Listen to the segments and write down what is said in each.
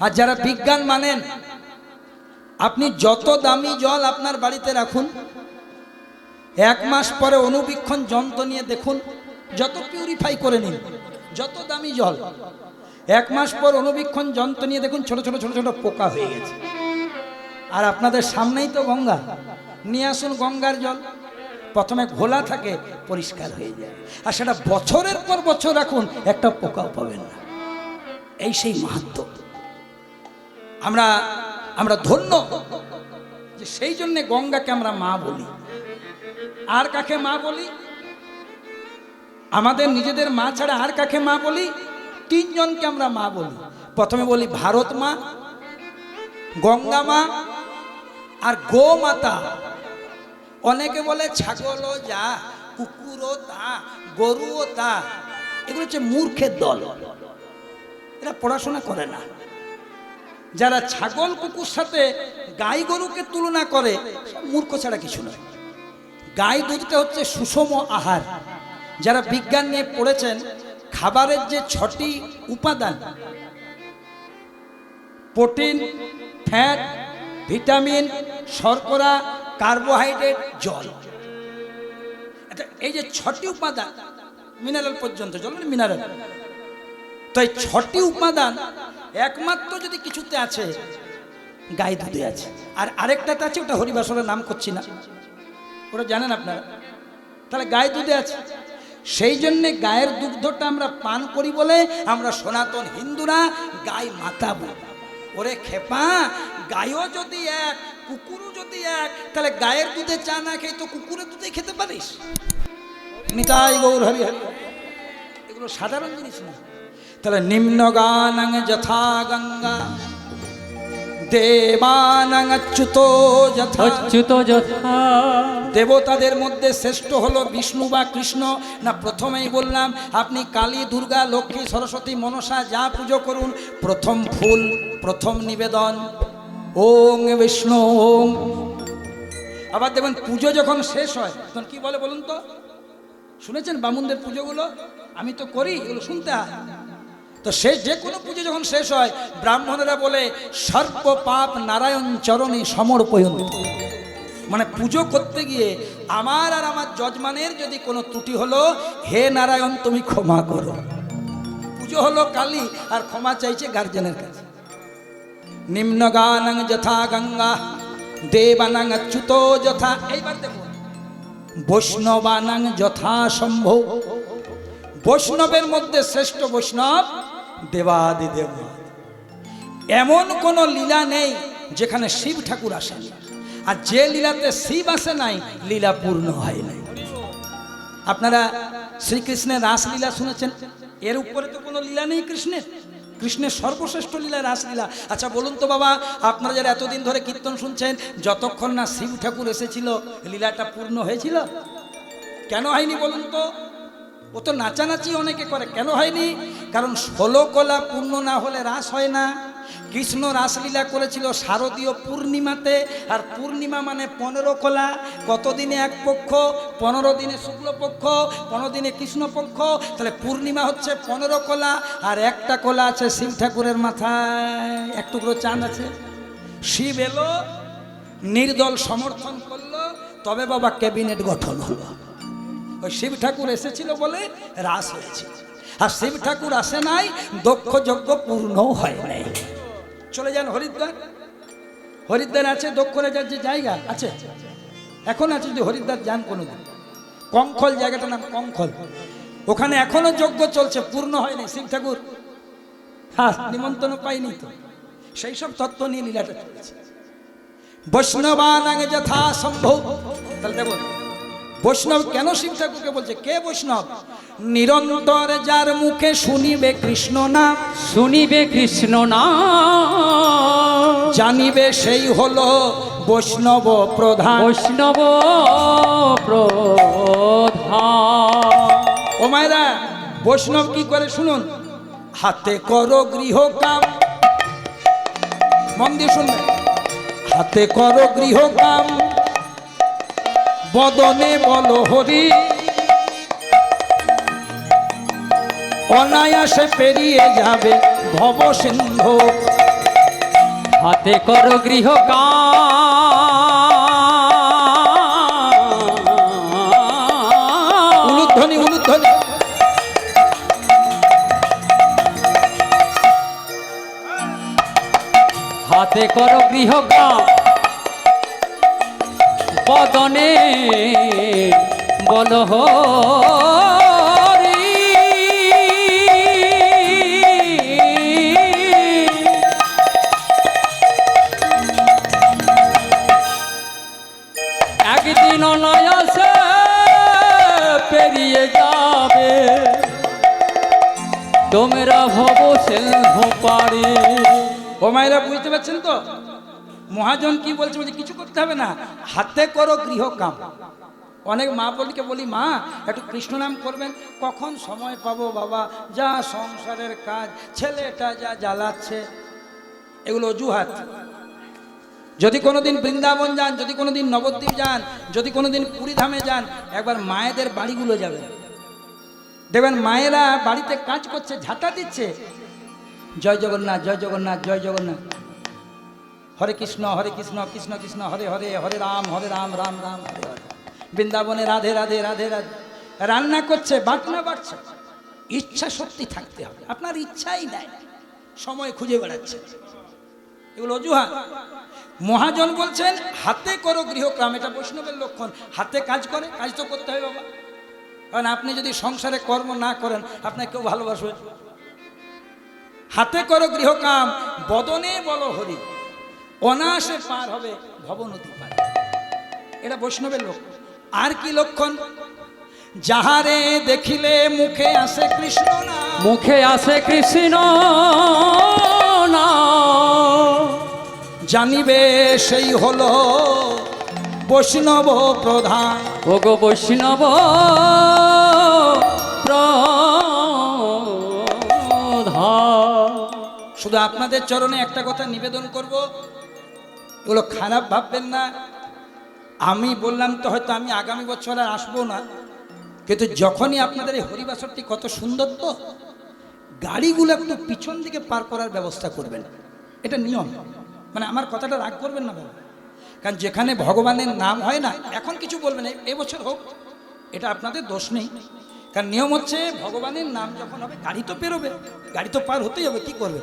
আর যারা বিজ্ঞান মানেন, আপনি যত দামি জল আপনার বাড়িতে রাখুন, 1 মাস পরে অনুবীক্ষণ যন্ত্র নিয়ে দেখুন, যত পিউরিফাই করে নিন, যত দামি জল, 1 মাস পর অনুবীক্ষণ যন্ত্র নিয়ে দেখুন ছোট ছোট ছোট ছোট পোকা হয়ে গেছে। আর আপনাদের সামনেই তো গঙ্গা, নিয়ে আসুন গঙ্গার জল, প্রথমে ঘোলা থাকে, পরিষ্কার হয়ে যায়। আর সেটা বছরের পর বছর রাখুন, একটা পোকাও পাবেন না। এই সেই মাহাত্ম্য। আমরা ধন্য যে সেই জন্যে গঙ্গাকে আমরা মা বলি। আর কাকে মা বলি? আমাদের নিজেদের মা ছাড়া আর কাকে মা বলি? 3 জনকে আমরা মা বলি। প্রথমে বলি ভারত মা, গঙ্গা মা আর গোমাতা। অনেকে বলে ছাগলও যা, কুকুরও তা, গরুও তা। এগুলো হচ্ছে মূর্খের দল, এরা পড়াশোনা করে না। যারা ছাগল কুকুর সাথে গাই গরুকে তুলনা করে, মূর্খ ছাড়া কিছু নয়। গাই দুধটা হচ্ছে সুষম আহার। যারা বিজ্ঞান নিয়ে পড়েছেন, খাবারের যে 6টি উপাদান, প্রোটিন, ফ্যাট, ভিটামিন, শর্করা, কার্বোহাইড্রেট, জল, এই যে 6টি উপাদান, মিনারেল পর্যন্ত, জল মানে মিনারেল। তো এই 6টি উপাদান একমাত্র যদি কিছুতে আছে, গাই দুধে আছে। আর আরেকটাতে আছে, ওটা হরিবাসরের নাম করছি না, ওটা জানেন আপনারা। তাহলে গাই দুধে আছে। সেই জন্যে গায়ের দুগ্ধটা আমরা পান করি বলে আমরা সনাতন হিন্দুরা গাই মাতা বলি। ওরে খেপা, গাইও যদি এক, কুকুরও যদি এক, তাহলে গায়ের দুধে চা না খেয়ে তো কুকুরের দুধে খেতে পারিস। নিতাই গৌর হরি হরি। এগুলো সাধারণ জিনিস না। তাহলে নিম্ন গানাং যথা গঙ্গা, দেবানাং অচ্যুত যথা। দেবতাদের মধ্যে শ্রেষ্ঠ হলো বিষ্ণু বা কৃষ্ণ না? প্রথমেই বললাম, আপনি কালী, দুর্গা, লক্ষ্মী, সরস্বতী, মনসা যা পুজো করুন, প্রথম ফুল, প্রথম নিবেদন ওং বিষ্ণু ওং। আবার দেখবেন পুজো যখন শেষ হয় তখন কি বলে বলুন তো? শুনেছেন বামুনদের পুজোগুলো? আমি তো করি, এগুলো শুনতে হয়। তো শেষ যে কোনো পুজো যখন শেষ হয়, ব্রাহ্মণেরা বলে সর্ব পাপ নারায়ণ চরণে সমর্পয়ন্তু। মানে পুজো করতে গিয়ে আমার আর আমার যজমানের যদি কোনো ত্রুটি হলো, হে নারায়ণ তুমি ক্ষমা করো। পুজো হলো কালী, আর ক্ষমা চাইছে গার্জেনের কাছে। নিম্ন গানাং যথা গঙ্গা, দেবানাং অচ্যুত যথা। এইবার দেখুন, বৈষ্ণবানাং যথা সম্ভব। বৈষ্ণবের মধ্যে শ্রেষ্ঠ বৈষ্ণব দেবাদিদেব। এমন কোন লীলা নেই যেখানে শিব ঠাকুর আসেন, আর যে লীলাতে শিব আসে নাই, লীলা পূর্ণ হয় নাই। আপনারা শ্রীকৃষ্ণের রাসলীলা শুনেছেন? এর উপরে তো কোনো লীলা নেই কৃষ্ণের। কৃষ্ণের সর্বশ্রেষ্ঠ লীলা রাসলীলা। আচ্ছা বলুন তো বাবা, আপনারা যারা এতদিন ধরে কীর্তন শুনছেন, যতক্ষণ না শিব ঠাকুর এসেছিল, লীলাটা পূর্ণ হয়েছিল? কেন হয়নি বলুন তো? ও তো নাচানাচি অনেকে করে, কেন হয়নি? কারণ 16 কলা পূর্ণ না হলে রাস হয় না। কৃষ্ণ রাসলীলা করেছিল শারদীয় পূর্ণিমাতে, আর পূর্ণিমা মানে 15 কলা। কতদিনে এক পক্ষ? 15 দিনে শুক্লপক্ষ, 15 দিনে কৃষ্ণপক্ষ। তাহলে পূর্ণিমা হচ্ছে 15 কলা, আর একটা কলা আছে শিব ঠাকুরের মাথায়, এক টুকরো চাঁদ আছে। শিব এলো, নির্দল সমর্থন করলো, তবে বাবা ক্যাবিনেট গঠন হলো। ওই শিব ঠাকুর এসেছিল বলে রাস হয়েছিল, আর শিব ঠাকুর আসে নাই, দক্ষ যজ্ঞ পূর্ণ হয় নাই। চলে যান হরিদ্বার। হরিদ্বার আছে দক্ষ রাজার যে জায়গা আছে, এখন আছে, যদি হরিদ্বার যান কোনোদিন, কঙ্খল জায়গাটার নাম কঙ্খল, ওখানে এখনো যজ্ঞ চলছে, পূর্ণ হয়নি। শিব ঠাকুর নিমন্ত্রণ পাইনি তো। সেই সব তত্ত্ব নিয়ে লীলাটা চলেছে। বৈষ্ণবানাং যথা সম্ভব। তাহলে দেখুন, বৈষ্ণব কেন শিব ঠাকুরকে বলছে? কে বৈষ্ণব? নিরন্তর যার মুখে শুনিবে কৃষ্ণ নাম, শুনিবে কৃষ্ণ নাম, জানিবে সেই হলো বৈষ্ণব প্রধান। বৈষ্ণব প্রধান। ও মায়েরা, বৈষ্ণব কি করে শুনুন। হাতে করো গৃহ কাম, মন দিয়ে শুনবে। হাতে করো গৃহ কাম, বদনে বলো হরি, অনায়াসে পেরিয়ে যাবে ভব সিন্ধু। হাতে করো গৃহ উলুধ্বনি উলুধ্বনি। হাতে করো গৃহ বদনে বল হরি। একদিন অনায়াসে পেরিয়ে যাবে তোমরা ভব সিংহ পারে। ও মায়েরা বুঝতে পারছেন তো মহাজন কি বলছে? বলছে কিছু করতে হবে না, হাতে করো গৃহ কাম। অনেক মা বলিকে বলি, মা একটু কৃষ্ণ নাম করবেন, কখন সময় পাবো বাবা, যা সংসারের কাজ, ছেলেটা যা জ্বালাচ্ছে, এগুলো অজুহাত। যদি কোনোদিন বৃন্দাবন যান, যদি কোনোদিন নবদ্বীপ যান, যদি কোনোদিন পুরীধামে যান, একবার মায়েদের বাড়িগুলো যাবেন, দেখবেন মায়েরা বাড়িতে কাজ করছে, ঝাঁটা দিচ্ছে, জয় জগন্নাথ জয় জগন্নাথ জয় জগন্নাথ, হরে কৃষ্ণ কৃষ্ণ কৃষ্ণ হরে হরে, হরে রাম রাম রাম হরে হরে। বৃন্দাবনে রাধে রাধে রাধে রাধে। রান্না করছে, বাটনা বাড়ছে। ইচ্ছা শক্তি থাকতে হবে, আপনার ইচ্ছাই নাই, সময় খুঁজে বেড়াচ্ছে, এগুলো অজুহাত। মহাজন বলছেন হাতে করো গৃহকাম, এটা বৈষ্ণবের লক্ষণ। হাতে কাজ করে, কাজ তো করতে হবে বাবা, কারণ আপনি যদি সংসারে কর্ম না করেন আপনাকে কেউ ভালোবাসবে। হাতে করো গৃহকাম বদনে বলো হরি, অনায়াসে পার হবে ভবনদী পার, এটা বৈষ্ণবের লক্ষণ। আর কি লক্ষণ? যাহারে দেখিলে মুখে আসে কৃষ্ণ নাম, মুখে আসে কৃষ্ণ নাম, জানিবে সেই হলো বৈষ্ণব প্রধান। ওগো বৈষ্ণব প্রধান। শুধু আপনাদের চরণে একটা কথা নিবেদন করব, এগুলো খারাপ ভাববেন না। আমি বললাম তো হয়তো আমি আগামী বছর আর আসবো না, কিন্তু যখনই আপনাদের এই হরিবাসরটি কত সুন্দর, তো গাড়িগুলো একটু পিছন দিকে পার করার ব্যবস্থা করবেন, এটা নিয়ম। মানে আমার কথাটা রাগ করবেন না বাবা, কারণ যেখানে ভগবানের নাম হয় না, এখন কিছু বলবেন এবছর হোক, এটা আপনাদের দোষ নেই, কারণ নিয়ম হচ্ছে ভগবানের নাম যখন হবে গাড়ি তো পেরোবে, গাড়ি তো পার হতেই হবে, কি করবে,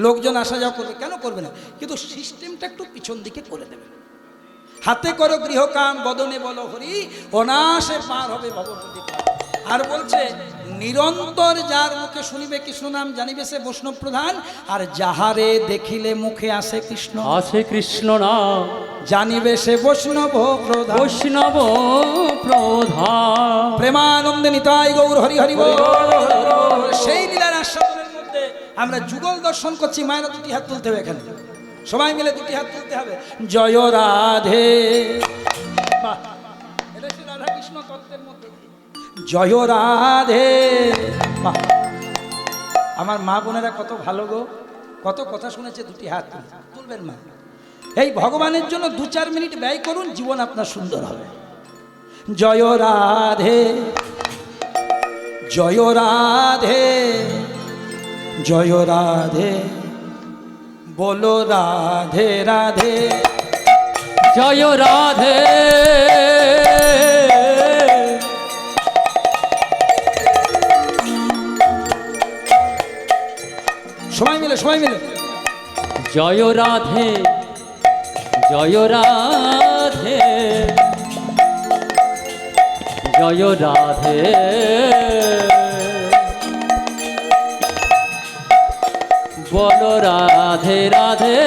লোকজন আসা যাওয়া করবে, কেন করবে না, কিন্তু সিস্টেমটা একটু পিছন দিকে করে দেবে। হাতে করো গৃহকাম বদনে বলো হরি, অনায়াসে পার হবে ভবনদী পার। আর বলছে নিরন্তর যার মুখে শুনিবে কৃষ্ণ নাম, জানিবে সে বৈষ্ণব প্রধান। আর যাহারে দেখিলে মুখে আসে কৃষ্ণ, আসে কৃষ্ণ নাম, জানিবে সে বৈষ্ণব প্রধান। বৈষ্ণব প্রধান। প্রেমানন্দে নিতাই গৌর হরি হরি বল। সেই লীলার আস্বাদনের মধ্যে আমরা যুগল দর্শন করছি। মায়েরা দুটি হাত তুলতে হবে, এখানে সবাই মিলে দুটি হাত তুলতে হবে। জয় রাধে, বাহ, এটা হচ্ছে রাধা কৃষ্ণ তত্ত্বের মধ্যে। জয় রাধে, বাহ। আমার মা বোনেরা কত ভালো গো, কত কথা শুনেছে, দুটি হাত তুলবেন মা। এই ভগবানের জন্য 2-4 মিনিট ব্যয় করুন, জীবন আপনার সুন্দর হবে। জয় রাধে জয় রাধে জয় রাধে, বলো রাধে রাধে। জয় রাধে, সবাই মিলে সবাই মিলে জয় রাধে, জয় রাধে, জয় রাধে, বলো রাধে রাধে।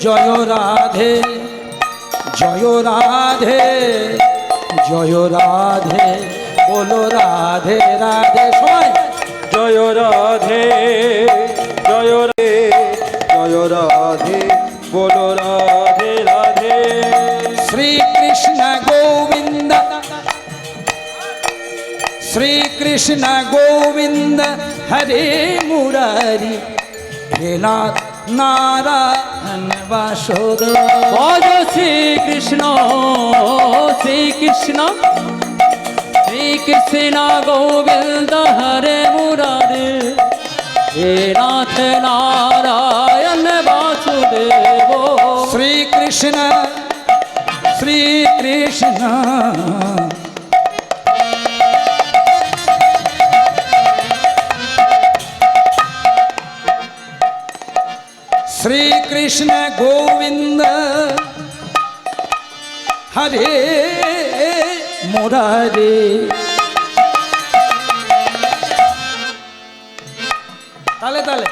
জয় রাধে জয় রাধে জয় রাধে, বলো রাধে রাধে। সবাই জয় রাধে জয় রে জয় রাধে, বলো রাধে রাধে। শ্রীকৃষ্ণ গোবিন্দ শ্রীকৃষ্ণ গোবিন্দ হরে মুরারি, হে নাথ নারায়ণ বাসুদেব। ভজ শ্রীকৃষ্ণ শ্রীকৃষ্ণ শ্রীকৃষ্ণ গোবিন্দ হরে মুরারে, হে নাথ নারায়ণ বাসুদেব। কৃষ্ণ শ্রী কৃষ্ণ শ্রী কৃষ্ণ গোবিন্দ হরে মুরারে তালে তালে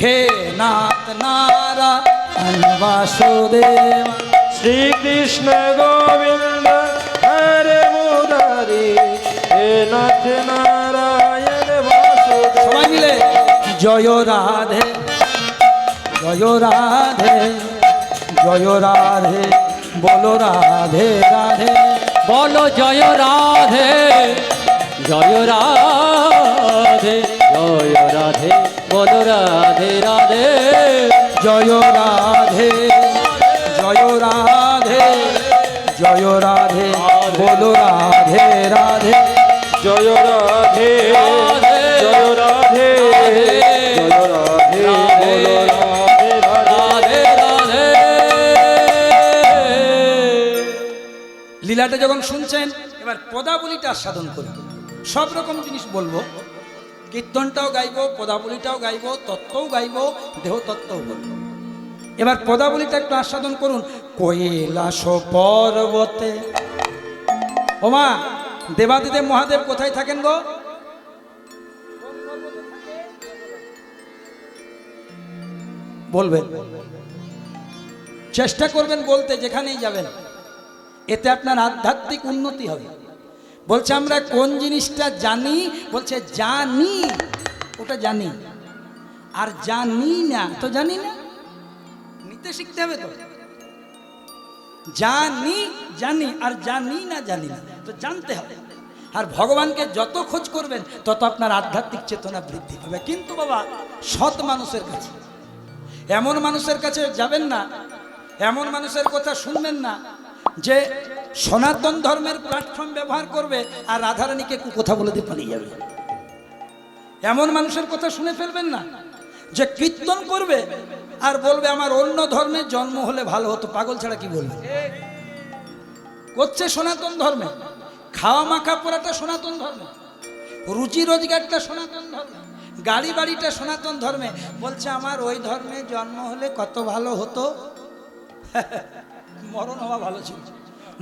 হে নাথ নারায়ণ বাসুদেব শ্রীকৃষ্ণ গোবিন্দ হরে মুরারি হে নাথ নারায়ণ বাসুদেব। সবাই মিলে জয় রাধে জয় রাধে জয় রাধে বলো রাধে রাধে বলো জয় রাধে জয় রাধে জয় রাধে বলো রাধে রাধে জয় রাধে জয় রাধে জয় রাধে বলো রাধে রাধে জয় রাধে জয় রাধে জয় রাধে বলো রাধে রাধে। রাধে রাধে। লীলাটা যখন শুনছেন এবার পদাবলীটা আস্বাদন করুন। সব রকম জিনিস বলবো, কীর্তনটাও গাইবো, পদাবলীটাও গাইবো, তত্ত্বও গাইবো, দেহ তত্ত্বও বলবো। এবার পদাবলীটা একটু আস্বাদন করুন। কৈলাস পর্বতে, ওমা দেবাদিদেব মহাদেব কোথায় থাকেন গো? বলবেন, চেষ্টা করবেন বলতে যেখানেই যাবেন, এতে আপনার আধ্যাত্মিক উন্নতি হবে। বলছে আমরা কোন জিনিসটা জানি, বলছে জানি, ওটা জানি, আর জানি না তো জানি না, নিতে শিখতে হবে তো। জানি জানি আর জানি না জানি না, তো জানতে হবে। আর ভগবানকে যত খোঁজ করবেন তত আপনার আধ্যাত্মিক চেতনা বৃদ্ধি পাবে। কিন্তু বাবা সৎ মানুষের কাছে, এমন মানুষের কাছে যাবেন না, এমন মানুষের কথা শুনবেন না যে সনাতন ধর্মের প্ল্যাটফর্ম ব্যবহার করবে আর রাধারানীকে কথা বলে দিয়ে পালিয়ে যাবে। এমন মানুষের কথা শুনে ফেলবেন না যে কীর্তন করবে আর বলবে আমার অন্য ধর্মের জন্ম হলে ভালো হতো। পাগল ছাড়া কি বলবে? করছে সনাতন ধর্মে, খাওয়া মাখা পড়াটা সনাতন ধর্মে, রুজি রোজগারটা সনাতন ধর্মে, গাড়ি বাড়িটা সনাতন ধর্মে। বলছে আমার ওই ধর্মে জন্ম হলে কত ভালো হতো, মরণ হওয়া ভালো ছিল।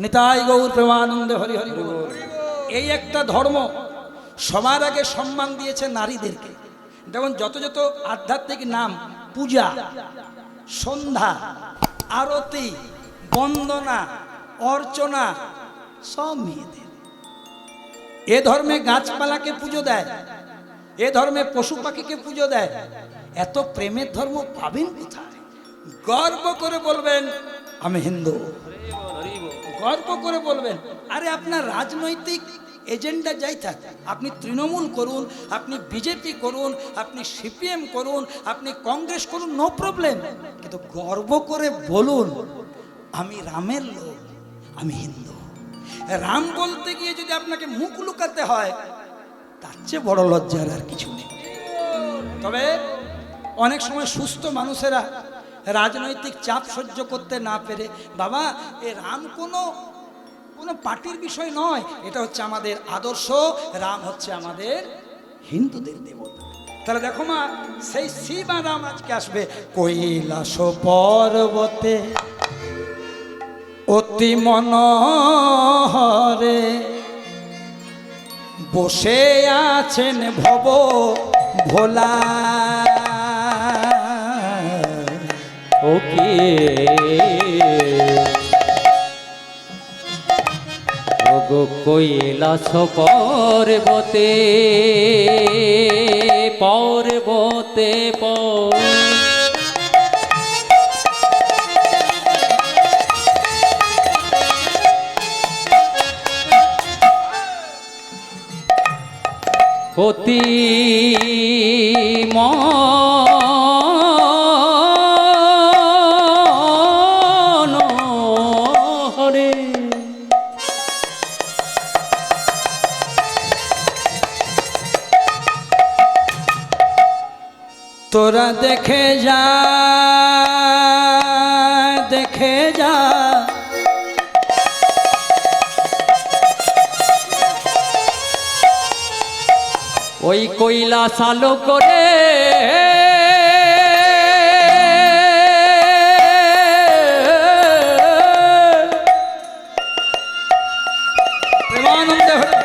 নিতাই গৌর প্রেমানন্দে হরি হরি বল। এই একটা ধর্ম সবার আগে সম্মান দিয়েছে নারীদেরকে। দেখুন যত যত আধ্যাত্মিক নাম, পূজা, সন্ধ্যা, আরতি, বন্দনা, অর্চনা, সব মেয়েদের। এ ধর্মে গাছপালাকে পুজো দেয়, এ ধর্মে পশু পাখিকে পুজো দেয়। এত প্রেমের ধর্ম পাবেন কোথায়? গর্ব করে বলবেন আমি হিন্দু, গর্ব করে বলবেন। আরে আপনার রাজনৈতিক এজেন্ডা যাই থাক, আপনি তৃণমূল করুন, আপনি বিজেপি করুন, আপনি সিপিএম করুন, আপনি কংগ্রেস করুন, নো প্রবলেম। কিন্তু গর্ব করে বলুন আমি রামের লোক, আমি হিন্দু। রাম বলতে গিয়ে যদি আপনাকে মুখ লুকাতে হয়, তার চেয়ে বড় লজ্জার আর কিছু নেই। তবে অনেক সময় সুস্থ মানুষেরা রাজনৈতিক চাপ সহ্য করতে না পেরে, বাবা এ রাম কোনো পার্টির বিষয় নয়, এটা হচ্ছে আমাদের আদর্শ, রাম হচ্ছে আমাদের হিন্দুদের দেবতা। তাহলে দেখো মা, সেই শিব আর রাম আজকে আসবে কৈলাস পর্বতে অতি মনোহরে বসে আছেন ভব ভোলা। ওকে ওগো কৈলাস পর্বতে পর্বতে অতি মনোহরে তোরা দেখে যা, দেখে যা ওই কৈলাস আলো করে প্রেমানন্দে হরি।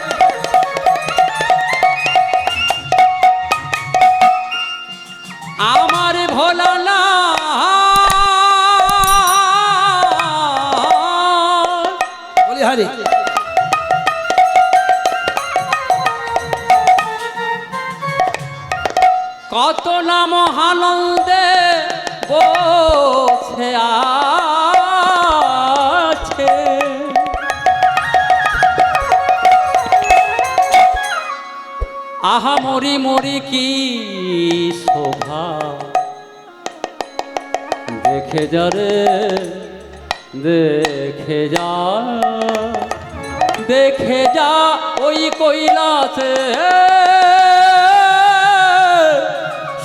আমার ভোলানা বলি হরি। কত না মহানন্দে বসে আছে আহা মরি মরি কি শোভা দেখে যা রে দেখে যা দেখে যা ওই কৈলাসে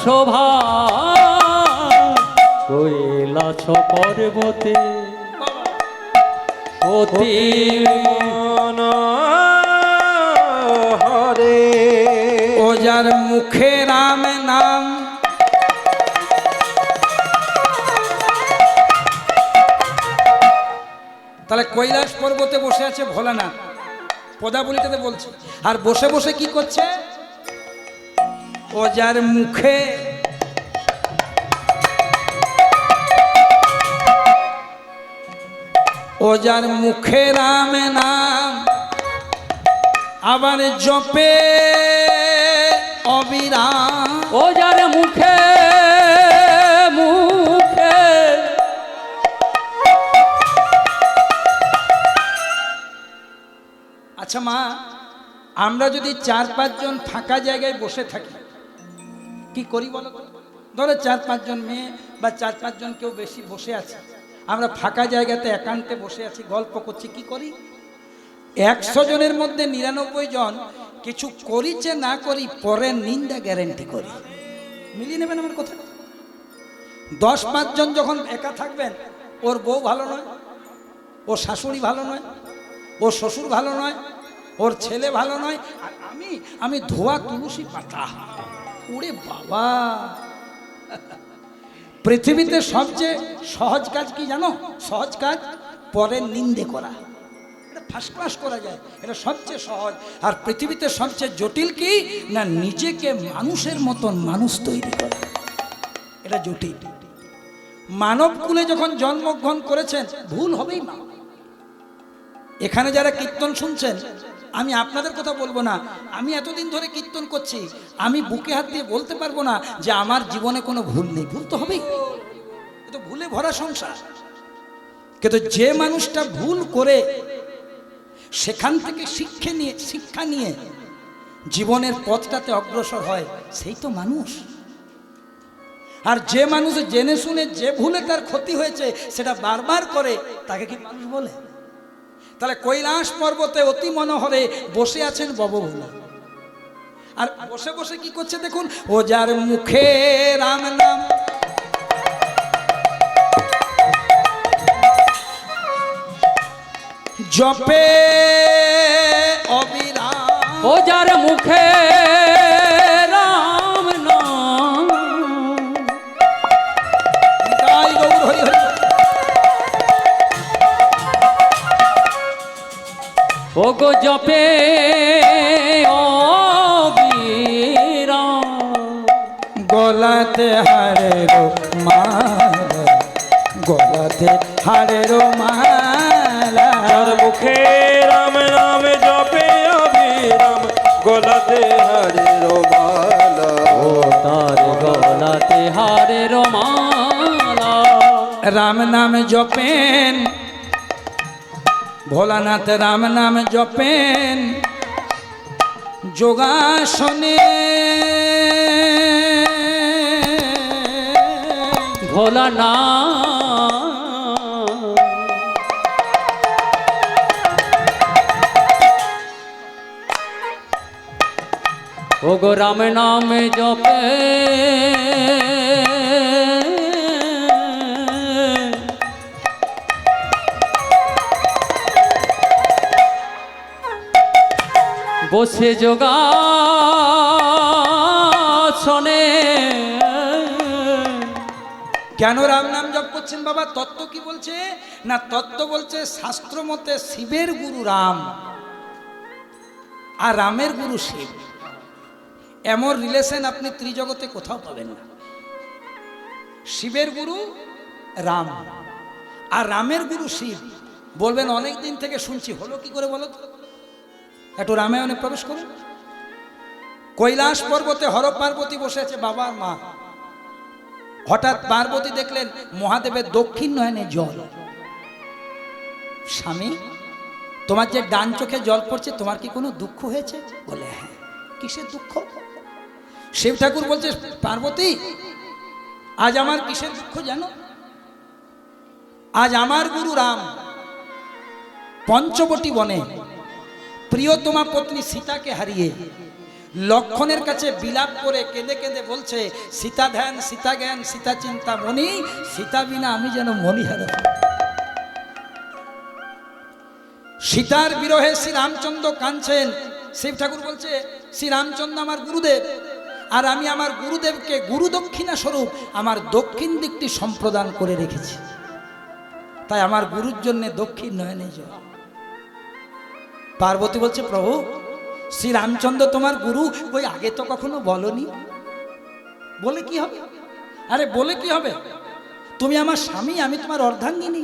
শোভা কৈলাস পর্বতে অতি হরে ও যার মুখে রাম নাম তাহলে কৈলাস পর্বতে বসে আছে ভোলানাথ, পদাবলিটাতে বলছে। আর বসে বসে কি করছে? ও যার মুখে ও যার মুখে রাম নাম আবার জপে অবিরাম। ও যার মুখে মুখে আচ্ছা মা, আমরা যদি 4-5 জন ফাঁকা জায়গায় বসে থাকি কি করি বলো তো? ধরো 4-5 জন মেয়ে বা 4-5 জন কেউ বেশি বসে আছে, আমরা ফাঁকা জায়গাতে একান্তে বসে আছি, গল্প করছি, কি করি? 100 জনের মধ্যে 99 জন কিছু করিছে না করি পরের নিন্দা গ্যারেন্টি করি। মিলিয়ে নেবেন আমার কথা? 10-5 জন যখন একা থাকবেন, ওর বউ ভালো নয়, ওর শাশুড়ি ভালো নয়, ওর শ্বশুর ভালো নয়, ওর ছেলে ভালো নয়, আর আমি ধোয়া তুলসী পাতা। ওরে বাবা, পৃথিবীতে সবচেয়ে সহজ কাজ কি জানো? সহজ কাজ পরের নিন্দে করা। এটা ফার্স্ট ক্লাস করা যায়, এটা সবচেয়ে সহজ। আর পৃথিবীতে সবচেয়ে জটিল কি না, নিজেকে মানুষের মতন মানুষ তৈরি করা, এটা জটিল। মানব কুলে যখন জন্মগ্রহণ করেছেন, ভুল হবেই না। এখানে যারা কীর্তন শুনছেন, আমি আপনাদের কথা বলবো না, আমি এতদিন ধরে কীর্তন করছি, আমি বুকে হাত দিয়ে বলতে পারবো না যে আমার জীবনে কোনো ভুল নেই। ভুল তো হবেই, এ তো ভুলে ভরা সংসার। কিন্তু যে মানুষটা ভুল করে সেখান থেকে শিক্ষা নিয়ে জীবনের পথটাতে অগ্রসর হয়, সেই তো মানুষ। আর যে মানুষ জেনে শুনে যে ভুলে তার ক্ষতি হয়েছে সেটা বারবার করে, তাকে কি মানুষ বলে? তাহলে কৈলাস পর্বতে অতি মনোহরে বসে আছেন ববভোলা। আর বসে বসে কি করছে দেখুন, ও যার মুখে রাম নাম জপে অবিরাম। ও যার মুখে রাম নাম তাই গৌর হরি হরি। ও গো জপে অবিরাম গলাতে হারের মালা, গলাতে হারের মালা। যার মুখে রাম নাম জপে অবিরাম গলাতে হরির মালা। ও তার গলাতে হারের মালা। রাম নাম জপেন ভোলানাথ, রাম নাম জপেন যোগাসনে। ভোলানা ও গো রাম নাম জপে বসে যোগাসনে। কেন রাম নাম জপ করছেন বাবা? তত্ত্ব কি বলছে? না তত্ত্ব বলছে শাস্ত্র মতে শিবের গুরু রাম আর রামের গুরু শিব। এমন রিলেশন আপনি ত্রিজগতে কোথাও পাবেন না। শিবের গুরু রাম আর রামের গুরু শিব। বলবেন অনেক দিন থেকে শুনছি, হলো কি করে বলো তো? একটু রামায়ণে প্রবেশ করুন। কৈলাস পর্বতে হর পার্বতী বসে আছে বাবা আর মা। হঠাৎ পার্বতী দেখলেন মহাদেবের দক্ষিণ নয়নে জল। স্বামী, তোমার যে ডান চোখে জল পড়ছে, তোমার কি কোনো দুঃখ হয়েছে? বলে হ্যাঁ। কিসের দুঃখ? শিব ঠাকুর বলছে, পার্বতী আজ আমার কিসের দুঃখ জানো? আজ আমার গুরু রাম পঞ্চবটী বনে প্রিয়তমা পত্নী সীতাকে হারিয়ে লক্ষণের কাছে বিলাপ করে কেঁদে কেঁদে বলছে, সীতা ধ্যান, সীতা জ্ঞান, সীতা চিন্তা মনি, সীতা বিনা আমি যেন মণিহারা। সীতার বিরহে শ্রী রামচন্দ্র কাঁদছেন। শিব ঠাকুর বলছে, শ্রী রামচন্দ্র আমার গুরুদেব, আর আমি আমার গুরুদেবকে গুরু দক্ষিণা স্বরূপ আমার দক্ষিণ দিকটি সম্প্রদান করে রেখেছি, তাই আমার গুরুর জন্য দক্ষিণ নয়নে জল। পার্বতী বলছে, প্রভু শ্রী রামচন্দ্র তোমার গুরু, ওই আগে তো কখনো বলনি। বলে কি হবে? আরে বলে কি হবে? তুমি আমার স্বামী, আমি তোমার অর্ধাঙ্গিনী।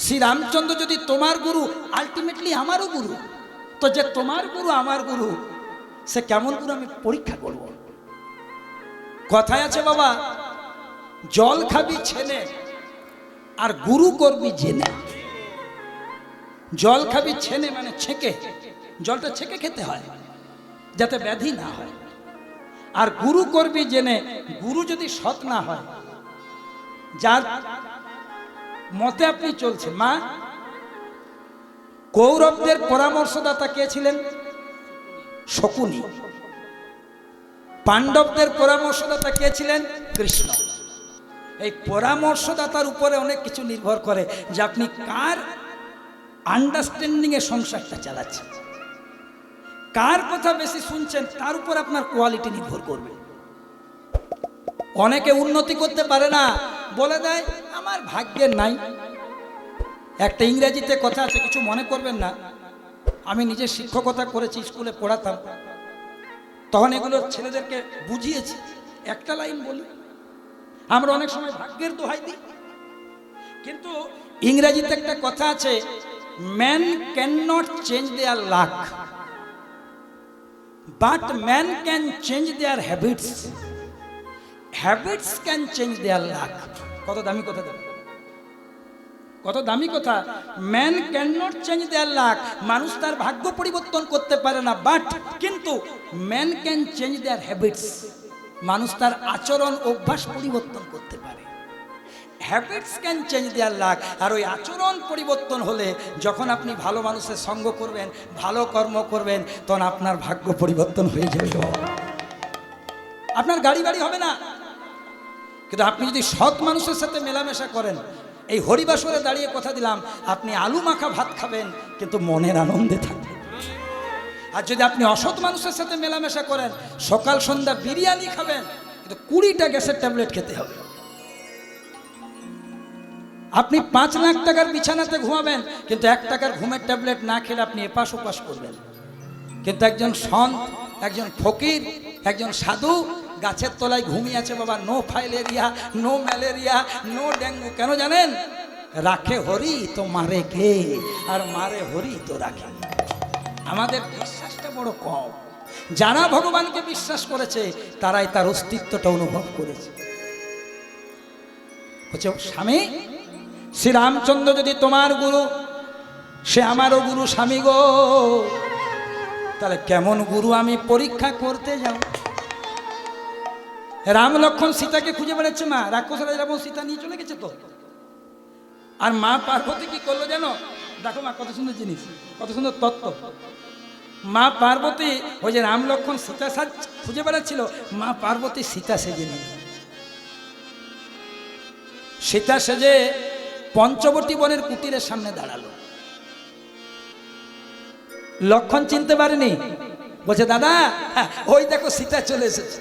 শ্রী রামচন্দ্র যদি তোমার গুরু, আলটিমেটলি আমারও গুরু, তো যে তোমার গুরু আমার গুরু, সে কেমন গুরু আমি পরীক্ষা করব। কথায় আছে বাবা, জল খাবি ছেনে আর গুরু করবি জেনে। জল খাবি ছেনে মানে ছেঁকে, জলটা ছেঁকে খেতে হয় যাতে ব্যাধি না হয়। আর গুরু করবি জেনে, গুরু যদি সৎ না হয়, যার মতে আপনি চলছেন। মা, কৌরবদের পরামর্শদাতা কে ছিলেন? শকুনি। পাণ্ডবদের পরামর্শদাতা কে ছিলেন? কৃষ্ণ। এই পরামর্শদাতার উপরে অনেক কিছু নির্ভর করে যে আপনি কার আন্ডারস্ট্যান্ডিং এ সংসারটা চালাচ্ছেন, কার কথা বেশি শুনছেন, তার উপর আপনার কোয়ালিটি নির্ভর করবে। অনেকে উন্নতি করতে পারে না, বলে দেয় আমার ভাগ্যের নাই। একটা ইংরেজিতে কথা আছে, কিছু মনে করবেন না, আমি নিজে শিক্ষকতা করেছি, স্কুলে পড়াতাম, তখন এগুলো ছেলেদেরকে বুঝিয়েছি। একটা লাইন বলি, আমরা অনেক সময় ভাগ্যের দোহাই দিই, কিন্তু ইংরেজিতে একটা কথা আছে, man can not change their luck, but man can change their habits, habits can change their luck. কত দামি কথা, কত দামি কথা। Man can not change their luck, মানুষ তার ভাগ্য পরিবর্তন করতে পারে না, বাট কিন্তু man can change their habits, মানুষ তার আচরণ অভ্যাস পরিবর্তন করতে পারে। Habits can change their luck. আর ওই আচরণ পরিবর্তন হলে, যখন আপনি ভালো মানুষের সঙ্গ করবেন, ভালো কর্ম করবেন, তখন আপনার ভাগ্য পরিবর্তন হয়ে যাবে। আপনার গাড়ি বাড়ি হবে না, কিন্তু আপনি যদি সৎ মানুষের সাথে মেলামেশা করেন, এই হরিবাসরে দাঁড়িয়ে কথা দিলাম, আপনি আলু মাখা ভাত খাবেন কিন্তু মনের আনন্দে থাকবেন। আর যদি আপনি অসৎ মানুষের সাথে মেলামেশা করেন, সকাল সন্ধ্যা বিরিয়ানি খাবেন কিন্তু 20টা গ্যাসের ট্যাবলেট খেতে হবে। আপনি 5 লাখ টাকার বিছানাতে ঘুমাবেন কিন্তু 1 টাকার ঘুমের ট্যাবলেট না খেলে আপনি এপাশ ওপাশ করবেন। কিন্তু একজন সন্ত, একজন ফকির, একজন সাধু গাছের তলায় ঘুমিয়ে আছে বাবা, no filaria, no malaria, no dengue. কেন জানেন? রাখে হরি তো মারে কে, আর মারে হরি তো রাখে। আমাদের বিশ্বাসটা বড় কম। যারা ভগবানকে বিশ্বাস করেছে তারাই তার অস্তিত্বটা অনুভব করেছে। বলছে, স্বামী শ্রী রামচন্দ্র যদি তোমার গুরু, সে আমারও গুরু স্বামী গো, তাহলে কেমন গুরু আমি পরীক্ষা করতে যাব। রাম লক্ষণ সীতাকে খুঁজে বেড়াচ্ছে। মা, রাক্ষসরা যেমন সীতা নিয়ে চলে গেছে তো, আর মা পার্বতী কি করলো জানো? দেখো মা, কত সুন্দর জিনিস, কত সুন্দর তত্ত্ব। মা পার্বতী ওই যে রাম লক্ষণ সীতা সাজ খুঁজে বেড়াচ্ছিল, মা পার্বতী সীতা সেজে নিল। সীতা সেজে পঞ্চবটী বনের কুটিরের সামনে দাঁড়ালো। লক্ষণ চিনতে পারেনি, বলছে দাদা ওই দেখো সীতা চলে এসেছে।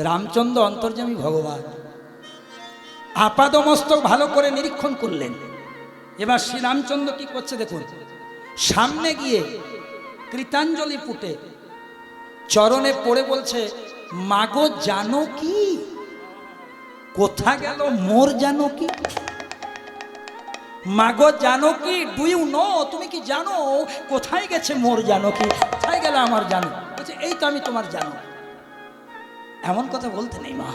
রামচন্দ্র অন্তর্যামী ভগবান, আপাদমস্তক ভালো করে নিরীক্ষণ করলেন। এবার শ্রীরামচন্দ্র কি করছে দেখুন, সামনে গিয়ে কৃতাঞ্জলি পুটে চরণে পড়ে বলছে, মাগো জানো কি, কোথা গেল মোর জানো কি? মাগো জানো কি, ডু ইউ নো, তুমি কি জানো কোথায় গেছে মোর জানো কি, কোথায় গেল আমার জানো? বলছে এই তো আমি তোমার জানো। এমন কথা বলতে নেই মা,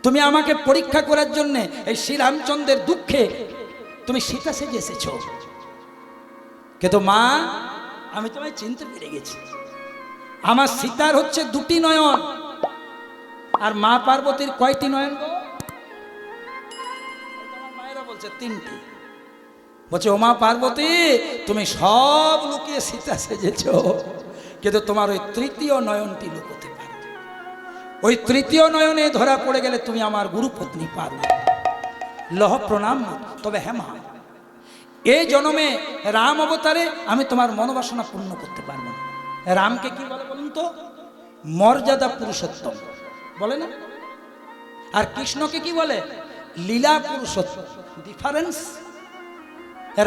তুমি আমাকে পরীক্ষা করার জন্য এই শ্রীরামচন্দ্রের দুঃখে তুমি সীতা সেজে এসেছ। কিন্তু মা, আমি তোমায় চিনতে পেরে গেছি। আমার সীতার হচ্ছে দুটি নয়ন, আর মা পার্বতীর কয়টি নয়ন গো? তোমার মায়েরা বলছে তিনটি। বলছে ও মা পার্বতী, তুমি সব লুকিয়ে সীতা সেজেছ, কিন্তু তোমার ওই তৃতীয় নয়নটি লুকোতে পারো। ওই তৃতীয় নয়নে ধরা পড়ে গেলে তুমি আমার গুরুপত্নী পারবে। লহ প্রণাম। তবে হ্যাঁ মা, এই জন্মে রাম অবতারে আমি তোমার মনোবাসনা পূর্ণ করতে পারবো না। রামকে কি বলে বলুন তো? মর্যাদা পুরুষোত্তম বলে না? আর কৃষ্ণকে কি বলে? লীলা পুরুষোত্তম। ডিফারেন্স।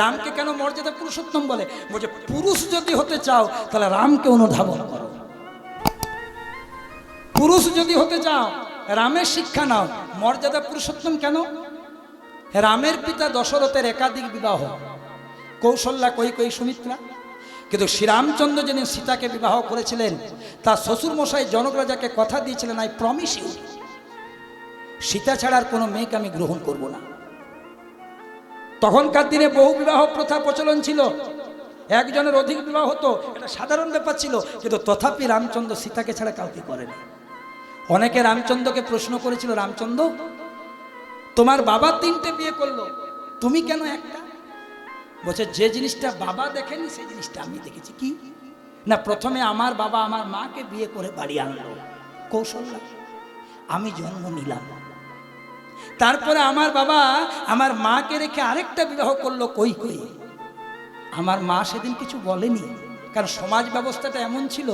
রামকে কেন মর্যাদা পুরুষোত্তম বলে? বলছে পুরুষ যদি হতে চাও তাহলে রামকে অনুধাবন করো। পুরুষ যদি হতে চাও রামের শিক্ষা নাও। মর্যাদা পুরুষোত্তম কেন? রামের পিতা দশরথের একাধিক বিবাহ, কৌশল্যা, কৈকেয়ী, সুমিত্রা। কিন্তু শ্রীরামচন্দ্র যিনি সীতাকে বিবাহ করেছিলেন, তার শ্বশুর মশাই জনক রাজাকে কথা দিয়েছিলেন, আই প্রমিস ইউ, সীতা ছাড়ার কোনো মেয়েকে আমি গ্রহণ করব না। তখনকার দিনে বহু বিবাহ প্রথা প্রচলন ছিল, একজনের অধিক বিবাহ হতো, এটা সাধারণ ব্যাপার ছিল। কিন্তু তথাপি রামচন্দ্র সীতাকে ছাড়া কাউকে করেন। অনেকে রামচন্দ্রকে প্রশ্ন করেছিল, রামচন্দ্র তোমার বাবা তিনটে বিয়ে করলো, তুমি কেন একটা? বলছে যে জিনিসটা বাবা দেখেনি সেই জিনিসটা আমি দেখেছি। কি না, প্রথমে আমার বাবা আমার মাকে বিয়ে করে বাড়ি আনলো, কৌশল্যা, আমি জন্ম নিলাম। তারপরে আমার বাবা আমার মাকে রেখে আরেকটা বিবাহ করলো, কৈকেয়ী। আমার মা সেদিন কিছু বলেনি, কারণ সমাজ ব্যবস্থাটা এমন ছিল,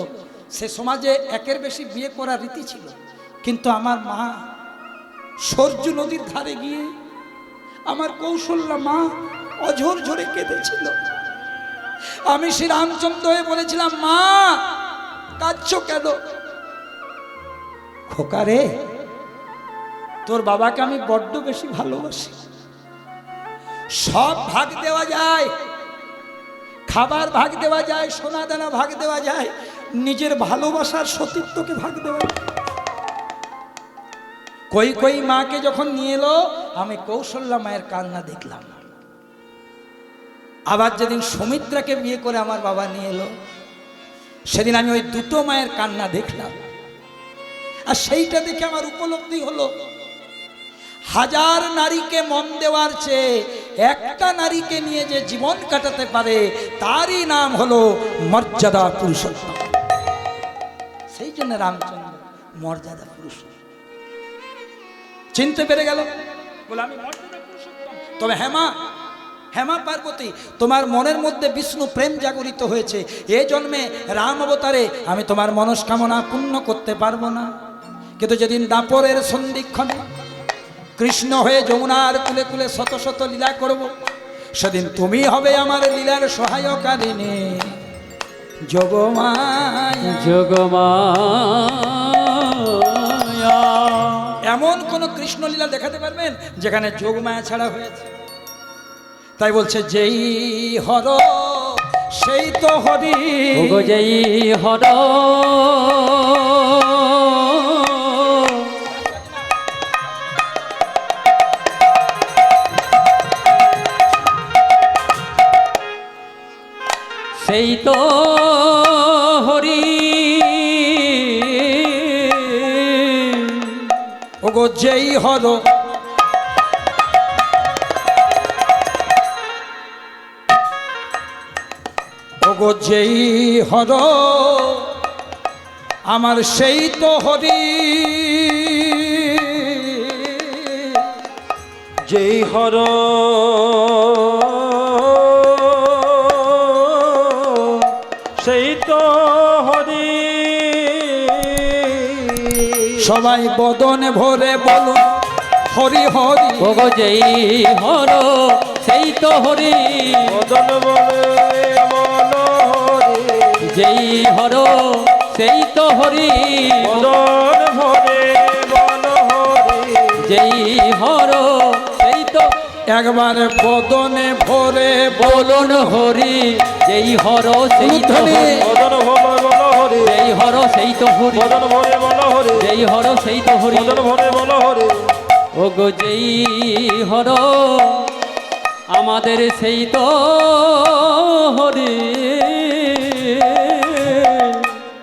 সে সমাজে একের বেশি বিয়ে করার রীতি ছিল। কিন্তু আমার মা সরজু নদীর ধারে গিয়ে আমার কৌশল্যা মা অঝর ঝরে কেঁদেছিল। আমি শ্রীরামচন্দ্র হয়ে বলেছিলাম, মা কাঁদছো কেন? খোকা রে, তোর বাবাকে আমি বড্ড বেশি ভালোবাসি। সব ভাগ দেওয়া যায়, খাবার ভাগ দেওয়া যায়, সোনা দানা ভাগ দেওয়া যায়, নিজের ভালোবাসার সতীত্বকে ভাগ দেওয়া যায়। কৈকেয়ী মাকে যখন নিয়ে এলো, আমি কৌশল্যা মায়ের কান্না দেখলাম। আবার যেদিন সুমিত্রাকে বিয়ে করে আমার বাবা নিয়ে এলো, সেদিন আমি ওই দুটো মায়ের কান্না দেখলাম। আর সেইটা দেখে আমার উপলব্ধি হলো, হাজার নারীকে মন দেওয়ার চেয়ে একটা নারীকে নিয়ে যে জীবন কাটাতে পারে, তারই নাম হলো মর্যাদা পুরুষোত্তম। সেই জন্য রামচন্দ্র মর্যাদা পুরুষোত্তম চিনতে পেরে গেল, বলে আমি মর্যাদা পুরুষোত্তম। তবে হেমা, হেমা পার্বতী, তোমার মনের মধ্যে বিষ্ণু প্রেম জাগরিত হয়েছে। এই জন্মে রাম অবতারে আমি তোমার মনস্কামনা পূর্ণ করতে পারবো না। কিন্তু যেদিন দাপরের সন্ধিক্ষণে কৃষ্ণ হয়ে যমুনার কুলে কুলে শত শত লীলা করব, সেদিন তুমি হবে আমার লীলার সহায়কারিণী। যোগমায়া, যোগমায়া। এমন কোন কৃষ্ণ লীলা দেখাতে পারবেন যেখানে যোগমায়া ছাড়া হয়েছে? তাই বলছে যেই হর সেই তো হরি, ওগো যেই হর সেই তো হরি, ওগো যেই হর ওগো যেই হর আমার সেই তো হরি, যেই হর সেই তো হরি। সবাই বদনে ভরে বলুন হরি হরি ওগো যেই হর সেই তো হরি, মদন বলে মনোহরি, যেই হর সেই তো হরি, মদন ভরে মনোহরি, যেই হর সেই তো একবার বদনে ভরে বলুন হরি, যেই হর সেই তো ধ্বনি। হরি, মদন ভরে মনোহরি, যেই হর সেই তো হরি, মদন ভরে মনোহরি, যেই হর সেই তো হরি, মদন ভরে মনোহরি, ওগো যেই হর আমাদের সেই তো হরি।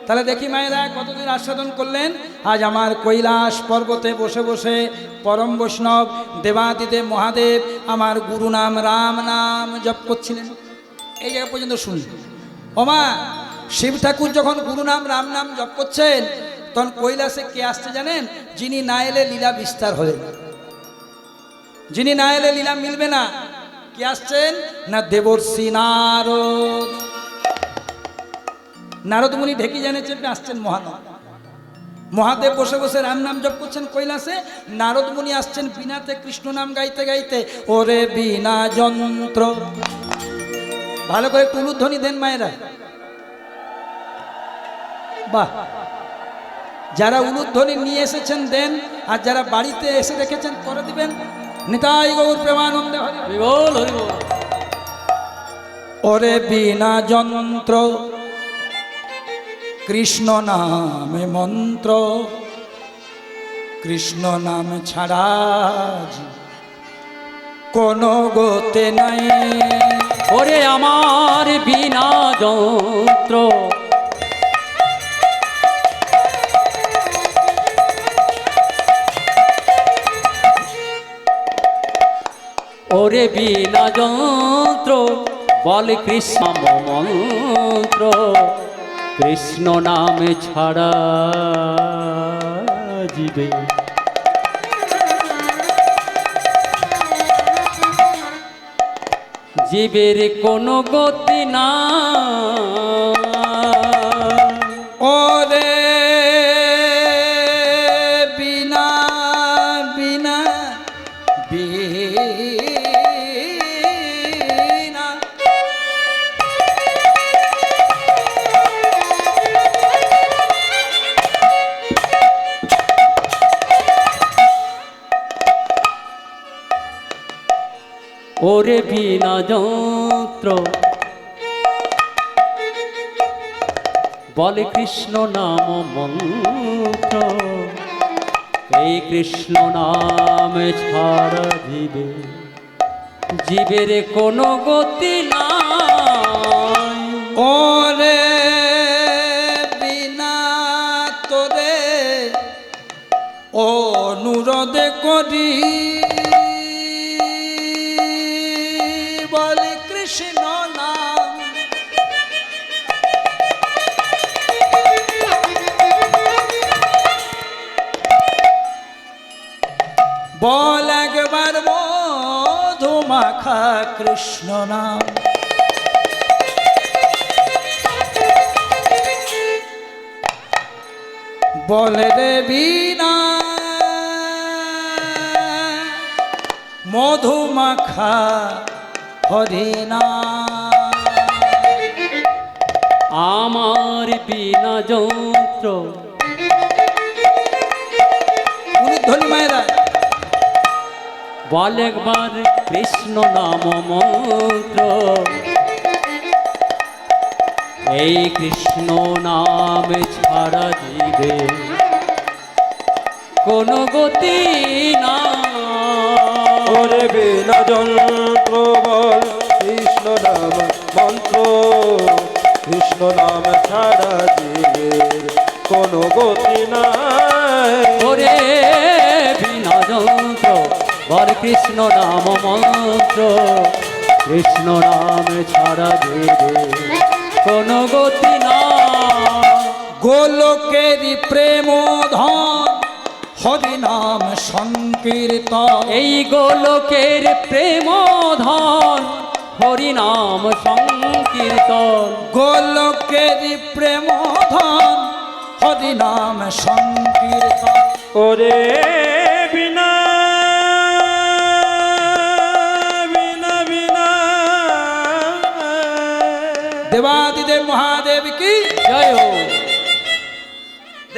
তাহলে দেখি মায়েরা কতদিন আস্বাদন করলেন। আজ আমার কৈলাস পর্বতে বসে বসে পরম বৈষ্ণব দেবাদিদেব মহাদেব আমার গুরু নাম রাম নাম জপ করছিলেন। এই জায়গা পর্যন্ত শুনি। ওমা, শিব ঠাকুর যখন গুরু নাম রাম নাম জপ করছেন, তখন কৈলাসে কে আসছে জানেন? যিনি না এলে লীলা বিস্তার হবে না, যিনি না এলে লীলা মিলবে না। কে আসছেন? না দেবর্ষি নারদ। নারদ মুনি ঢেকি জানে চেপে আসছেন মহানব। মহাদেব বসে বসে রাম নাম জপ করছেন কৈলাসে, নারদ মুনি আসছেন বিনাতে কৃষ্ণ নাম গাইতে গাইতে। ওরে বিনা যন্ত্র, ভালো করে টুলুধ্বনি দেন মায়েরা। বাহ, যারা উলুধ্বনি নিয়ে এসেছেন দেন, আর যারা বাড়িতে এসে রেখেছেন করে দিবেন। নিতাই গৌর প্রেমানন্দে হরি হরি। হরি বল, হরি বল। ওরে বিনা যন্ত্র কৃষ্ণ নামে মন্ত্র, কৃষ্ণ নাম ছাড়া কোনো গতে নাই। ওরে আমার বিনা যন্ত্র, ওরে বিনা যন্ত্র বল কৃষ্ণ মন্ত্র, কৃষ্ণ নামে ছাড়া জীবে জীবের কোনো গতি না। ওরে বিনা বিনা বিনা ওরে বিনা যন্ত্র বলে কৃষ্ণ নাম মন্ত্র, এই কৃষ্ণ নাম ছাড়া জীবে জীবের কোনো গতি নাই। ওরে বিনা তোরে অনুরোধ করি, বলে কৃষ্ণ নাম। বল একবার মধু মাখা কৃষ্ণ নাম। বলে রে বিনা মধু মাখা হরিনা। আমার বিনা যন্ত্র উলুধ্বনি মায়েরা বল একবার কৃষ্ণ নাম মন্ত্র, এই কৃষ্ণ নাম ছাড়া জীবে কোনো গতি না। ওরে বিনা যন্ত্র বল কৃষ্ণ নাম মন্ত্র, কৃষ্ণ নাম ছাড়া জীবের কোনো গতি নাই। ওরে বিনা যন্ত্র বল কৃষ্ণ নাম মন্ত্র, কৃষ্ণ নাম ছাড়া জীবে কোনো গতি না। গোলকেরি প্রেম ধন হরি নাম সংকীর্তন। এই গোলকের প্রেম ধন হরি নাম সংকীর্তন। গোলকেরি প্রেম ধন হরি নাম সংকীর্তন। ওরে বিনা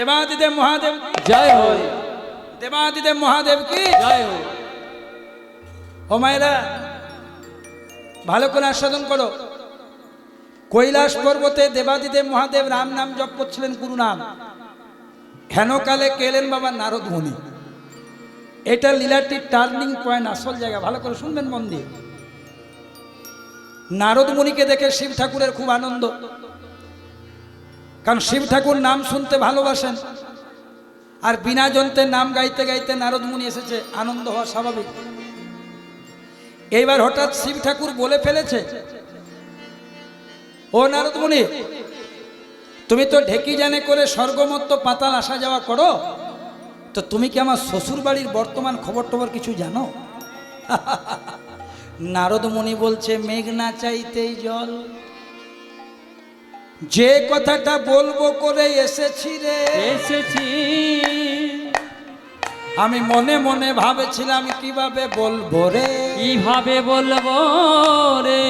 দেবাদিদেব মহাদেব, জয় হো, দেবাদিদেব মহাদেব কি জয় হো। ও মায়েরা ভালো করে আস্বাদন করো। কৈলাস পর্বতে দেবাদিদেব মহাদেব রাম নাম জপ করছিলেন, গুরু নাম। হেনকালে কেলেন বাবা নারদ মুনি। এটা লীলাটির টার্নিং পয়েন্ট, আসল জায়গা। ভালো করে শুনবেন মন দিয়ে। নারদ মুনিকে দেখে শিব ঠাকুরের খুব আনন্দ, কারণ শিব ঠাকুর নাম শুনতে ভালোবাসেন। আর বিনা যন্ত্রের নাম গাইতে গাইতে নারদ মুনি এসেছে, আনন্দ হওয়া স্বাভাবিক। এইবার হঠাৎ শিব ঠাকুর বলে ফেলেছে, ও নারদ মুনি, তুমি তো ঢেকি জানে করে স্বর্গমত্ত পাতাল আসা যাওয়া করো, তো তুমি কি আমার শ্বশুর বাড়ির বর্তমান খবর টবর কিছু জানো? নারদ মুনি বলছে, মেঘ না চাইতেই জল, যে কথাটা বলবো করে এসেছি রে, এসেছি আমি মনে মনে ভাবেছিলাম কিভাবে বলবো রে, কিভাবে বলবো রে।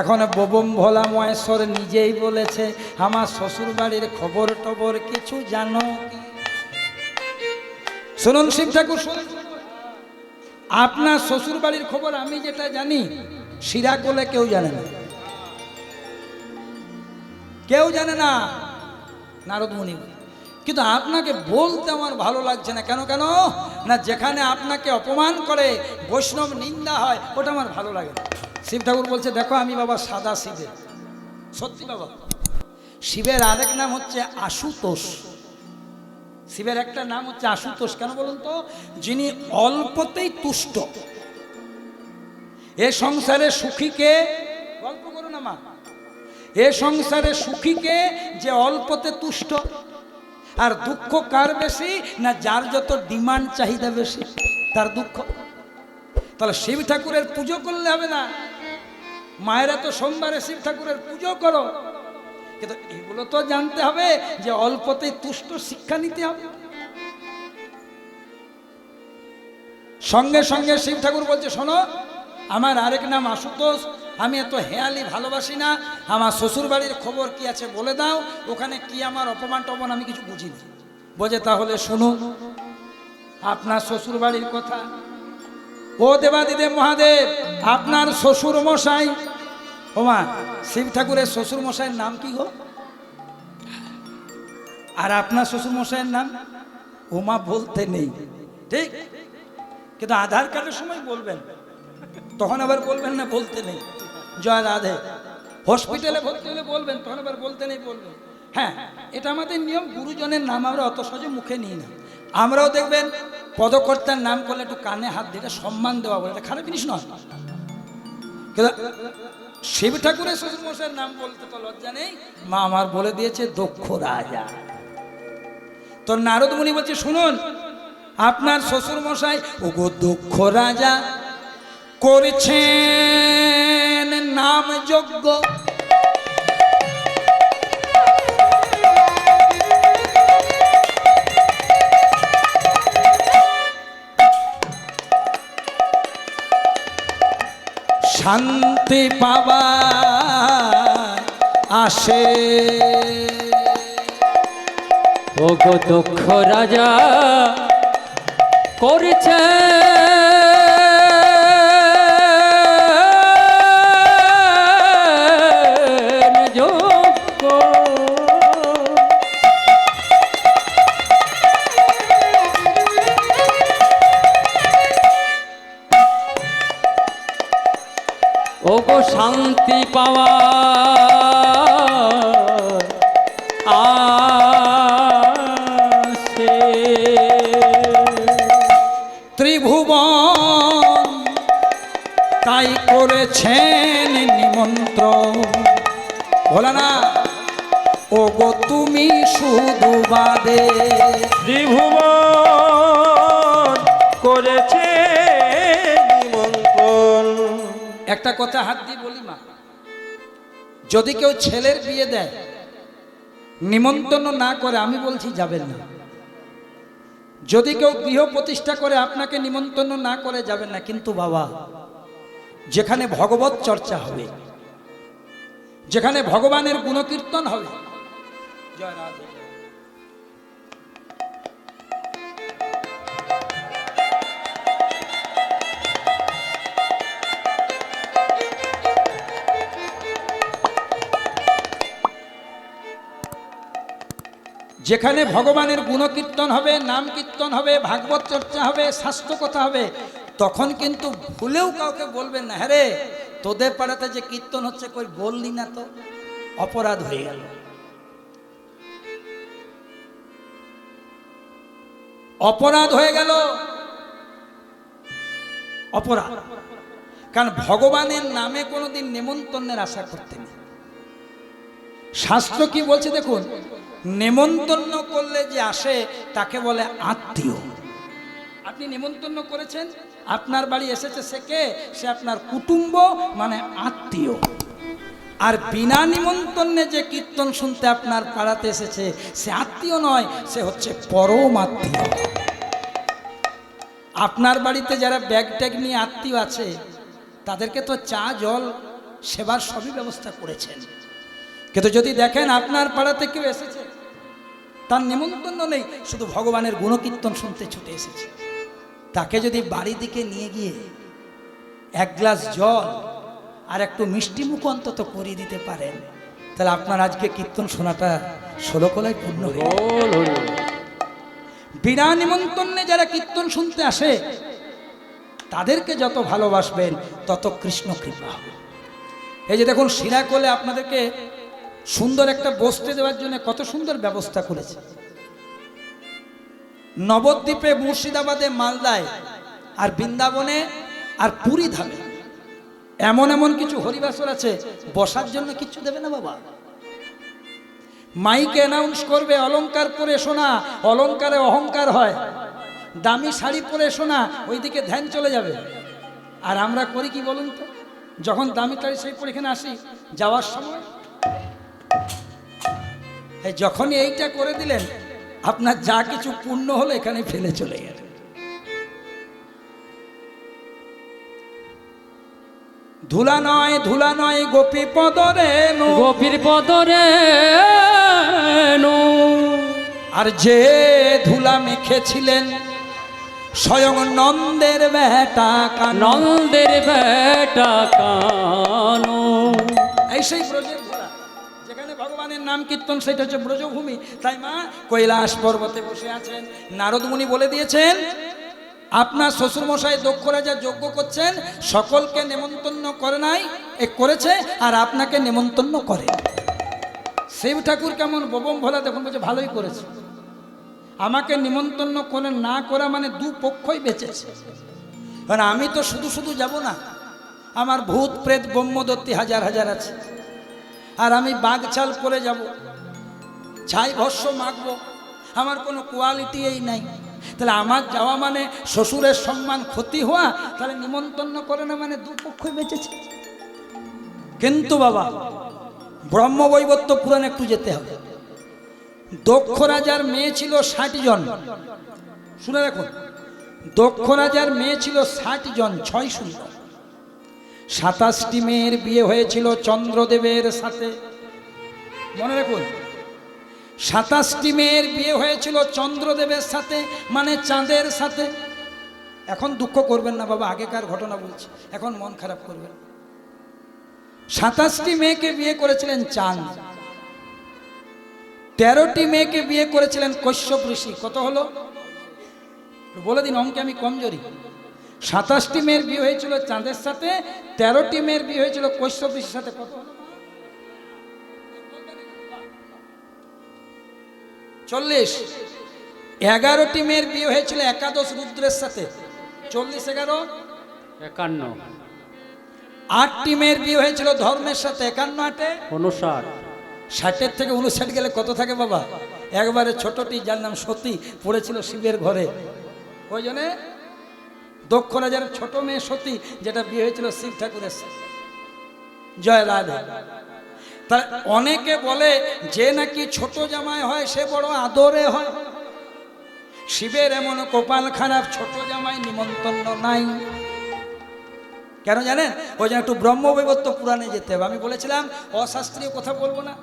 এখন বোবম ভোলা মহেশ্বর নিজেই বলেছে, আমার শ্বশুর বাড়ির খবর টবর কিছু জানো কি? শুনুন শিব ঠাকুর, শুনুন, আপনার শ্বশুর বাড়ির খবর আমি যেটা জানি, শিরাকোলে কেউ জানে না, কেউ জানে না। নারদ মুনি, কিন্তু আপনাকে বলতে আমার ভালো লাগছে না। কেন কেন না, যেখানে আপনাকে অপমান করে, বৈষ্ণব নিন্দা হয়, ওটা আমার ভালো লাগে না। শিব ঠাকুর বলছে, দেখো আমি বাবা সাদা শিবের, সত্যি বাবা। শিবের আরেক নাম হচ্ছে আশুতোষ। শিবের একটা নাম হচ্ছে আশুতোষ। কেন বলুন তো? যিনি অল্পতেই তুষ্ট। এ সংসারে সুখীকে, গল্প করো না মা, এ সংসারে সুখীকে যে অল্পতে তুষ্ট। আর দুঃখ কার বেশি না, যার যত ডিমান্ড চাহিদা বেশি তার দুঃখ। তাহলে শিব ঠাকুরের পুজো করলে হবে না? মায়েরা তো সোমবারে শিব ঠাকুরের পুজো করো, কিন্তু এগুলো তো জানতে হবে যে অল্পতেই তুষ্ট শিক্ষা নিতে হবে। সঙ্গে সঙ্গে শিব ঠাকুর বলছে, শোনো, আমার আরেক নাম আশুতোষ, আমি এত হেয়ালি ভালোবাসি না, আমার শ্বশুর বাড়ির খবর কি আছে বলে দাও, ওখানে কি আমার অপমান টপমান আমি কিছু বুঝি না। বোঝে? তাহলে শুনুন আপনার শ্বশুর বাড়ির কথা। ও দেবাদিদেব মহাদেব, আপনার শ্বশুর মশাই, ওমা শিব ঠাকুরের শ্বশুর মশাইয়ের নাম কি গো? আর আপনার শ্বশুর মশাইয়ের নাম? ওমা বলতে নেই, ঠিক, কিন্তু আধার কার্ডের সময় বলবেন, তখন আবার বলবেন না বলতে নেই। জয় রাধে। হসপিটালে ভর্তি হলে বলবেন, তখন আবার বলতে নেই বলবেন। হ্যাঁ, এটা আমাদের নিয়ম। গুরুজনের নাম আমরা অত সহজে মুখে নিই না। আমরাও দেখবেন পদকর্তার নাম করলে একটু কানে হাত দিয়ে এটা সম্মান দেওয়া বলে, এটা খারাপ জিনিস নয়। কিন্তু শিব ঠাকুরের শ্বশুর মশাইয়ের নাম বলতে তো লজ্জা নেই। মা আমার বলে দিয়েছে দক্ষ রাজা। তো নারদ মুনি বলছে, শুনুন, আপনার শ্বশুর মশাই ওগো দক্ষ রাজা করছেন নাম যজ্ঞ। শান্তি পাবা আসে, ওগো দক্ষ রাজা করেছে যজ্ঞ। ওগো শান্তি পাওয়া আসে, ত্রিভুবন তাই করেছেন নিমন্ত্রণ। বলে না ওগো তুমি শুধু বাদে, ত্রিভুবন করেছে নিমন্ত্রণ। একটা কথা হাত দিয়ে বলি মা, যদি কেউ ছেলের বিয়ে দেয়, নিমন্ত্রণ না করে, আমি বলছি যাবেন না। যদি কেউ গৃহ প্রতিষ্ঠা করে, আপনাকে নিমন্ত্রণ না করে যাবেন না। কিন্তু বাবা, যেখানে ভগবত চর্চা হবে, যেখানে ভগবানের গুণকীর্তন হবে, জয় রাধে, যেখানে ভগবানের গুণকীর্তন হবে, নাম কীর্তন হবে, ভাগবত চর্চা হবে, স্বাস্থ্য কথা হবে, তখন কিন্তু ভুলেও কাউকে বলবেন না, হ্যাঁ রে তোদের পাড়াতে যে কীর্তন হচ্ছে কই বললি না তো, অপরাধ হয়ে গেল। অপরাধ হয়ে গেল, অপরাধ। কারণ ভগবানের নামে কোনোদিন নেমন্তন্নের আশা করতে নেই। শাস্ত্র কি বলছে দেখুন, নেমন্তন্ন করলে যে আসে তাকে বলে আত্মীয়। আপনি নেমন্তন্ন করেছেন, আপনার বাড়ি এসেছে, সে কে? সে আপনার কুটুম্ব, মানে আত্মীয়। আর বিনা নিমন্ত্রণে যে কীর্তন শুনতে আপনার পাড়াতে এসেছে, সে আত্মীয় নয়, সে হচ্ছে পরম আত্মীয়। আপনার বাড়িতে যারা ব্যাগ ট্যাগ নিয়ে আত্মীয় আছে, তাদেরকে তো চা জল সেবার সবই ব্যবস্থা করেছেন। কিন্তু যদি দেখেন আপনার পাড়াতে কেউ এসেছে, তার নিমন্ত্রণ নেই, শুধু ভগবানের গুণকীর্তন শুনতে ছুটে এসেছে, তাকে যদি বাড়ি দিকে নিয়ে গিয়ে এক গ্লাস জল আর একটু মিষ্টি মুখ অন্তত করিয়ে দিতে পারেন, তাহলে আপনার আজকে কীর্তন শোনাটা 16 কলায় পূর্ণ হয়ে যাবে। বিনা নিমন্ত্রণে যারা কীর্তন শুনতে আসে, তাদেরকে যত ভালোবাসবেন তত কৃষ্ণ কৃপা হবে। এই যে দেখুন শিরাকোলে আপনাদেরকে সুন্দর একটা বসতে দেওয়ার জন্য কত সুন্দর ব্যবস্থা করেছে। নবদ্বীপে, মুর্শিদাবাদে, মালদায়, আর বৃন্দাবনে, আর পুরী ধামে এমন এমন কিছু হরিবাসর আছে, বসার জন্য কিচ্ছু দেবে না বাবা। মাইকে অ্যানাউন্স করবে, অলংকার পরে শোনা, অলংকারে অহংকার হয়, দামি শাড়ি পরে শোনা, ওইদিকে ধ্যান চলে যাবে। আর আমরা করি কি বলুন তো, যখন দামি শাড়ি সেই পরে এখানে আসি, যাওয়ার সময় যখনই এইটা করে দিলেন, আপনার যা কিছু পূর্ণ হলো এখানে ফেলে চলে গেল। ধুলা নয়, ধুলা নয়, গোপী পদরে গোপীর পদরে আর যে ধুলা মেখেছিলেন স্বয়ং নন্দের বেটা কানু, নন্দের বেটা কানু। এই সেই ব্রজের ধুলা, যেখানে ভগবানের নাম কীর্তন, সেটা হচ্ছে ব্রজভূমি। তাই মা কৈলাস পর্বতে বসে আছেন, নারদ মুনি বলে দিয়েছেন, আপনার শ্বশুরমশাই দক্ষ রাজা যজ্ঞ করছেন, সকলকে নেমন্তন্ন করে নাই, এ করেছে, আর আপনাকে নেমন্তন্ন করে। শিব ঠাকুর কেমন বোবম ভোলা, দেখুন বলছে ভালোই করেছে, আমাকে নিমন্ত্রণ করে না করা মানে দু পক্ষই বেঁচেছে। কারণ আমি তো শুধু শুধু যাব না, আমার ভূত প্রেত ব্রহ্মদত্তী হাজার হাজার আছে, আর আমি বাঘছাল করে যাব, ছাই ভস্য মাখবো, আমার কোনো কোয়ালিটি এই নাই। তাহলে আমার যাওয়া মানে শ্বশুরের সম্মান ক্ষতি হওয়া, তাহলে নিমন্ত্রণ করে না মানে দুপক্ষই বেঁচেছে। কিন্তু বাবা ব্রহ্মবৈবর্ত পুরাণ একটু যেতে হবে। দক্ষ রাজার মেয়ে ছিল 60 জন, শুনে রাখুন, দক্ষ রাজার মেয়ে ছিল 60 জন, 6 সুন্দর। 27টি মেয়ের বিয়ে হয়েছিল চন্দ্রদেবের সাথে, মনে রাখুন 27টি মেয়ের বিয়ে হয়েছিল চন্দ্রদেবের সাথে, মানে চাঁদের সাথে। এখন দুঃখ করবেন না বাবা, আগেকার ঘটনা বলছি, এখন মন খারাপ করবেন। 27টি মেয়েকে বিয়ে করেছিলেন চাঁদ, 13টি মেয়েকে বিয়ে করেছিলেন কশ্যপ ঋষি। কত হলো বলে দিন, অঙ্কে আমি কমজোরি। 27টি মেয়ের বিয়ে হয়েছিল চাঁদের সাথে, 13টি মেয়ের বিয়ে হয়েছিল কশ্যপ ঋষির সাথে। কত হলো? 40। 11টি মেয়ের বিয়ে হয়েছিল একাদশ রুদ্রের সাথে, 40 11 51। 8টি মেয়ের বিয়ে হয়েছিল ধর্মের সাথে, 51 8 59। 60 থেকে 59 গেলে কত থাকে বাবা? একবারে ছোটটি, যার নাম সতী, পড়েছিল শিবের ঘরে। ওই জন্যে দক্ষ রাজার ছোট মেয়ে সতী, যেটা বিয়ে হয়েছিল শিব ঠাকুরের সাথে। জয় রাধা। তার অনেকে বলে যে নাকি ছোট জামাই হয় সে বড় আদরে হয়। শিবের এমন কপাল খারাপ, ছোট জামাই নিমন্ত্রণ নাই। কেন জানেন? ওই জন্য একটু ব্রহ্মবৈবর্ত পুরাণে যেতে হবে। আমি বলেছিলাম অশাস্ত্রীয় কথা বলবো না।